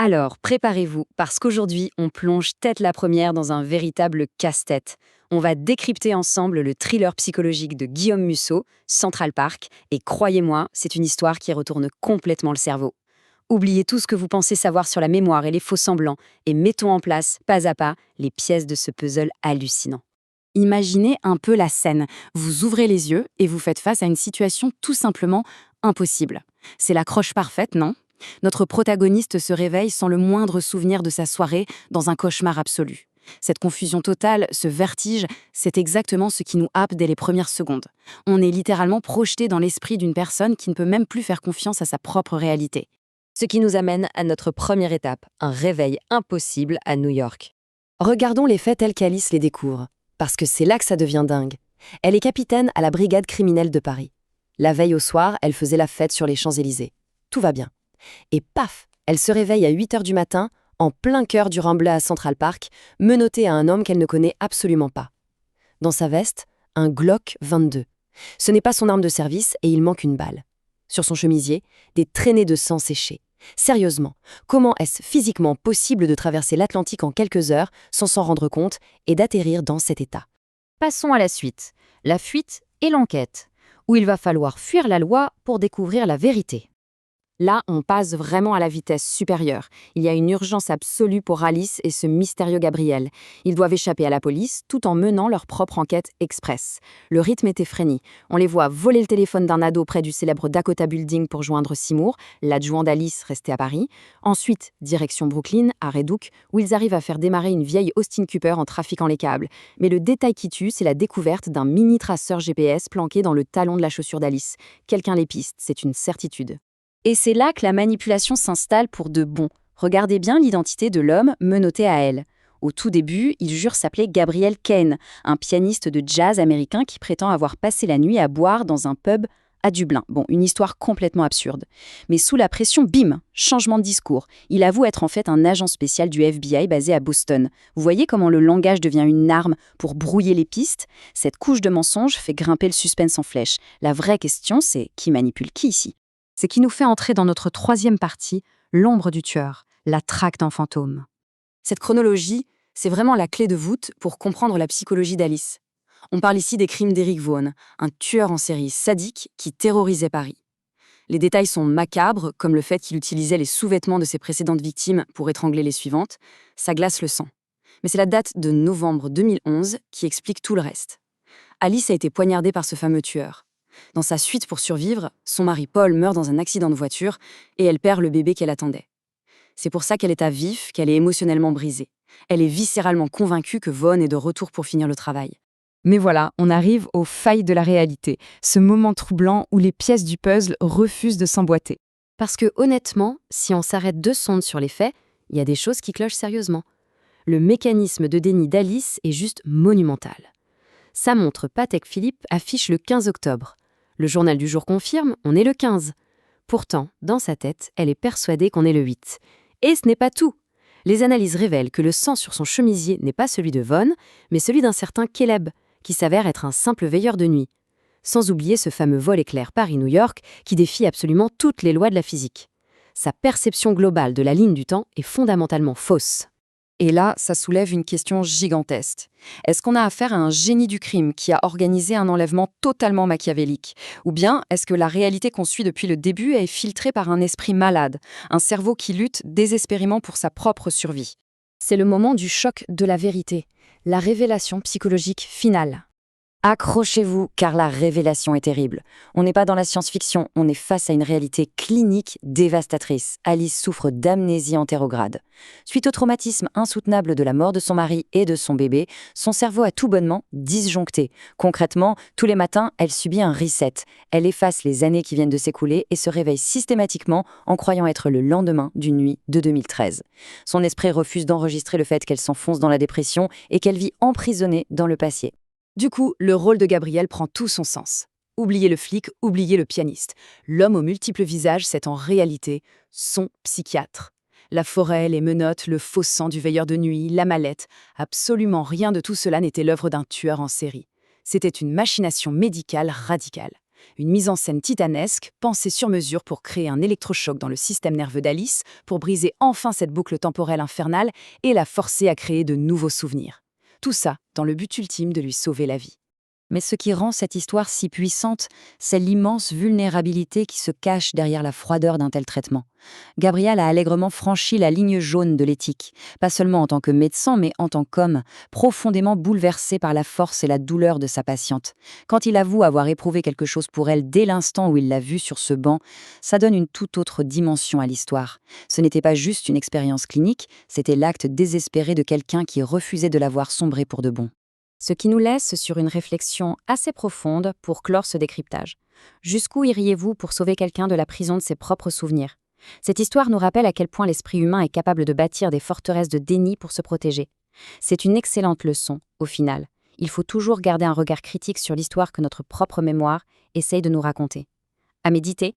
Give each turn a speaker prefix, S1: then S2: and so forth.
S1: Alors, préparez-vous, parce qu'aujourd'hui, on plonge tête la première dans un véritable casse-tête. On va décrypter ensemble le thriller psychologique de Guillaume Musso, Central Park, et croyez-moi, c'est une histoire qui retourne complètement le cerveau. Oubliez tout ce que vous pensez savoir sur la mémoire et les faux-semblants, et mettons en place, pas à pas, les pièces de ce puzzle hallucinant.
S2: Imaginez un peu la scène. Vous ouvrez les yeux et vous faites face à une situation tout simplement impossible. C'est l'accroche parfaite, non? Notre protagoniste se réveille sans le moindre souvenir de sa soirée, dans un cauchemar absolu. Cette confusion totale, ce vertige, c'est exactement ce qui nous happe dès les premières secondes. On est littéralement projeté dans l'esprit d'une personne qui ne peut même plus faire confiance à sa propre réalité.
S1: Ce qui nous amène à notre première étape, un réveil impossible à New York. Regardons les faits tels qu'Alice les découvre, parce que c'est là que ça devient dingue. Elle est capitaine à la brigade criminelle de Paris. La veille au soir, elle faisait la fête sur les Champs-Élysées. Tout va bien. Et paf, elle se réveille à 8 heures du matin, en plein cœur du Rambla à Central Park, menottée à un homme qu'elle ne connaît absolument pas. Dans sa veste, un Glock 22. Ce n'est pas son arme de service et il manque une balle. Sur son chemisier, des traînées de sang séché. Sérieusement, comment est-ce physiquement possible de traverser l'Atlantique en quelques heures sans s'en rendre compte et d'atterrir dans cet état? Passons à la suite, la fuite et l'enquête, où il va falloir fuir la loi pour découvrir la vérité.
S2: Là, on passe vraiment à la vitesse supérieure. Il y a une urgence absolue pour Alice et ce mystérieux Gabriel. Ils doivent échapper à la police tout en menant leur propre enquête express. Le rythme est effréné. On les voit voler le téléphone d'un ado près du célèbre Dakota Building pour joindre Seymour, l'adjoint d'Alice resté à Paris. Ensuite, direction Brooklyn, à Red Hook, où ils arrivent à faire démarrer une vieille Austin Cooper en trafiquant les câbles. Mais le détail qui tue, c'est la découverte d'un mini traceur GPS planqué dans le talon de la chaussure d'Alice. Quelqu'un les piste, c'est une certitude.
S1: Et c'est là que la manipulation s'installe pour de bon. Regardez bien l'identité de l'homme menotté à elle. Au tout début, il jure s'appeler Gabriel Kane, un pianiste de jazz américain qui prétend avoir passé la nuit à boire dans un pub à Dublin. Bon, une histoire complètement absurde. Mais sous la pression, bim, changement de discours. Il avoue être en fait un agent spécial du FBI basé à Boston. Vous voyez comment le langage devient une arme pour brouiller les pistes? Cette couche de mensonges fait grimper le suspense en flèche. La vraie question, c'est qui manipule qui ici?
S2: C'est qui nous fait entrer dans notre troisième partie, l'ombre du tueur, la traque d'un fantôme.
S1: Cette chronologie, c'est vraiment la clé de voûte pour comprendre la psychologie d'Alice. On parle ici des crimes d'Eric Vaughan, un tueur en série sadique qui terrorisait Paris. Les détails sont macabres, comme le fait qu'il utilisait les sous-vêtements de ses précédentes victimes pour étrangler les suivantes. Ça glace le sang. Mais c'est la date de novembre 2011 qui explique tout le reste. Alice a été poignardée par ce fameux tueur. Dans sa fuite pour survivre, son mari Paul meurt dans un accident de voiture et elle perd le bébé qu'elle attendait. C'est pour ça qu'elle est à vif, qu'elle est émotionnellement brisée. Elle est viscéralement convaincue que Vaughn est de retour pour finir le travail.
S2: Mais voilà, on arrive aux failles de la réalité, ce moment troublant où les pièces du puzzle refusent de s'emboîter.
S1: Parce que honnêtement, si on s'arrête 2 secondes sur les faits, il y a des choses qui clochent sérieusement. Le mécanisme de déni d'Alice est juste monumental. Sa montre Patek Philippe affiche le 15 octobre. Le journal du jour confirme, on est le 15. Pourtant, dans sa tête, elle est persuadée qu'on est le 8. Et ce n'est pas tout. Les analyses révèlent que le sang sur son chemisier n'est pas celui de Vaughn, mais celui d'un certain Caleb, qui s'avère être un simple veilleur de nuit. Sans oublier ce fameux vol éclair Paris-New York qui défie absolument toutes les lois de la physique. Sa perception globale de la ligne du temps est fondamentalement fausse. Et là, ça soulève une question gigantesque. Est-ce qu'on a affaire à un génie du crime qui a organisé un enlèvement totalement machiavélique? Ou bien est-ce que la réalité qu'on suit depuis le début est filtrée par un esprit malade, un cerveau qui lutte désespérément pour sa propre survie? C'est le moment du choc de la vérité, la révélation psychologique finale. Accrochez-vous, car la révélation est terrible. On n'est pas dans la science-fiction, on est face à une réalité clinique dévastatrice. Alice souffre d'amnésie entérograde. Suite au traumatisme insoutenable de la mort de son mari et de son bébé, son cerveau a tout bonnement disjoncté. Concrètement, tous les matins, elle subit un reset. Elle efface les années qui viennent de s'écouler et se réveille systématiquement en croyant être le lendemain d'une nuit de 2013. Son esprit refuse d'enregistrer le fait qu'elle s'enfonce dans la dépression et qu'elle vit emprisonnée dans le passé. Du coup, le rôle de Gabriel prend tout son sens. Oubliez le flic, oubliez le pianiste. L'homme aux multiples visages, c'est en réalité son psychiatre. La forêt, les menottes, le faux sang du veilleur de nuit, la mallette, absolument rien de tout cela n'était l'œuvre d'un tueur en série. C'était une machination médicale radicale.
S2: Une mise en scène titanesque, pensée sur mesure pour créer un électrochoc dans le système nerveux d'Alice, pour briser enfin cette boucle temporelle infernale et la forcer à créer de nouveaux souvenirs. Tout ça dans le but ultime de lui sauver la vie.
S1: Mais ce qui rend cette histoire si puissante, c'est l'immense vulnérabilité qui se cache derrière la froideur d'un tel traitement. Gabriel a allègrement franchi la ligne jaune de l'éthique, pas seulement en tant que médecin, mais en tant qu'homme, profondément bouleversé par la force et la douleur de sa patiente. Quand il avoue avoir éprouvé quelque chose pour elle dès l'instant où il l'a vue sur ce banc, ça donne une toute autre dimension à l'histoire. Ce n'était pas juste une expérience clinique, c'était l'acte désespéré de quelqu'un qui refusait de la voir sombrer pour de bon. Ce qui nous laisse sur une réflexion assez profonde pour clore ce décryptage. Jusqu'où iriez-vous pour sauver quelqu'un de la prison de ses propres souvenirs? Cette histoire nous rappelle à quel point l'esprit humain est capable de bâtir des forteresses de déni pour se protéger. C'est une excellente leçon, au final. Il faut toujours garder un regard critique sur l'histoire que notre propre mémoire essaye de nous raconter. À méditer.